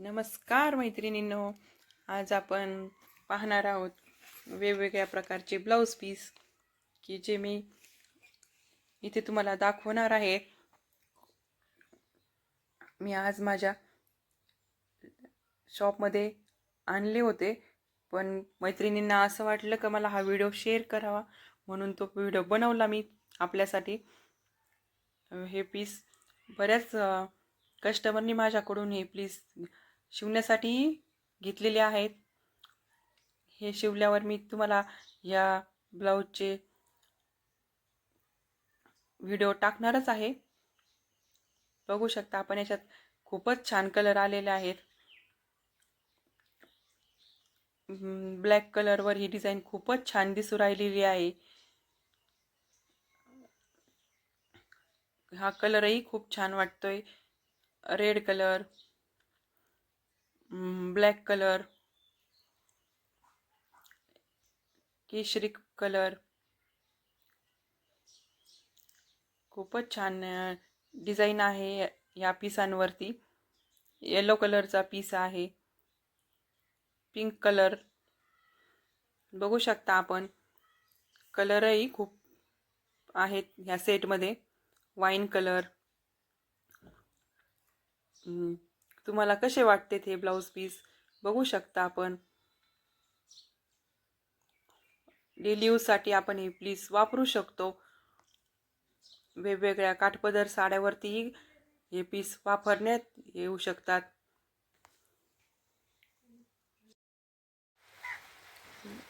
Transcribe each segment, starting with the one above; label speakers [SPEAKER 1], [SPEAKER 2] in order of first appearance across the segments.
[SPEAKER 1] नमस्कार मैत्रिणींनो, आज आपण पाहणार आहोत वेगवेगळ्या प्रकारचे ब्लाऊज पीस की जे मी इथे तुम्हाला दाखवणार आहे। मी आज माझ्या शॉपमध्ये आणले होते, पण मैत्रिणींना असं वाटलं की मला हा व्हिडिओ शेअर करावा, म्हणून तो व्हिडिओ बनवला मी आपल्यासाठी। हे पीस बऱ्याच कस्टमरनी माझ्याकडून हे पीस शिवण्यासाठी घेतलेले आहेत। हे शिवल्यावर मी तुम्हाला या ब्लाऊजचे व्हिडिओ टाकणारच आहे। बघू शकता आपण, याच्यात खूपच छान कलर आलेले आहेत। ब्लॅक कलरवर ही डिझाइन खूपच छान दिसू राहिलेली आहे। हा कलरही खूप छान वाटतोय। रेड कलर, ब्लॅक कलर, केशरी कलर, खूपच छान डिझाइन आहे या पीसांवरती। येलो कलरचा पीस आहे, पिंक कलर बघू शकता आपण। कलरही खूप आहेत ह्या सेटमध्ये। Wine colour. तुम्हाला कसे वाटते हे ब्लाऊज पीस बघू शकता आपण। डेली यूजसाठी आपण हे पीस वापरू शकतो। वेगवेगळ्या काठपदर साड्यावरतीही हे पीस वापरण्यात येऊ शकतात।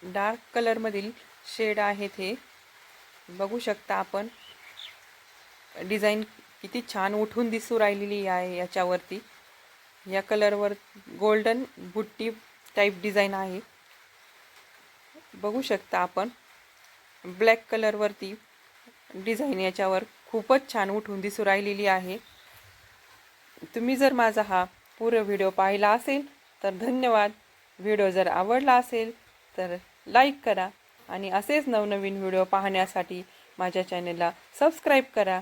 [SPEAKER 1] डार्क कलर मधील शेड आहेत हे बघू शकता आपण। डिझाइन किती छान उठून दिसू राहिलेली आहे याच्यावरती। या कलरवर गोल्डन बुट्टी टाइप डिझाइन आहे बघू शकता आपण। ब्लॅक कलरवरती डिझाइन याच्यावर खूपच छान उठून दिसू राहिलेली आहे। तुम्ही जर माझा हा पूर्ण व्हिडिओ पाहिला असेल तर धन्यवाद। व्हिडिओ जर आवडला असेल तर लाईक करा आणि असेच नवनवीन व्हिडिओ पाहण्यासाठी माझ्या चॅनलला सबस्क्राईब करा।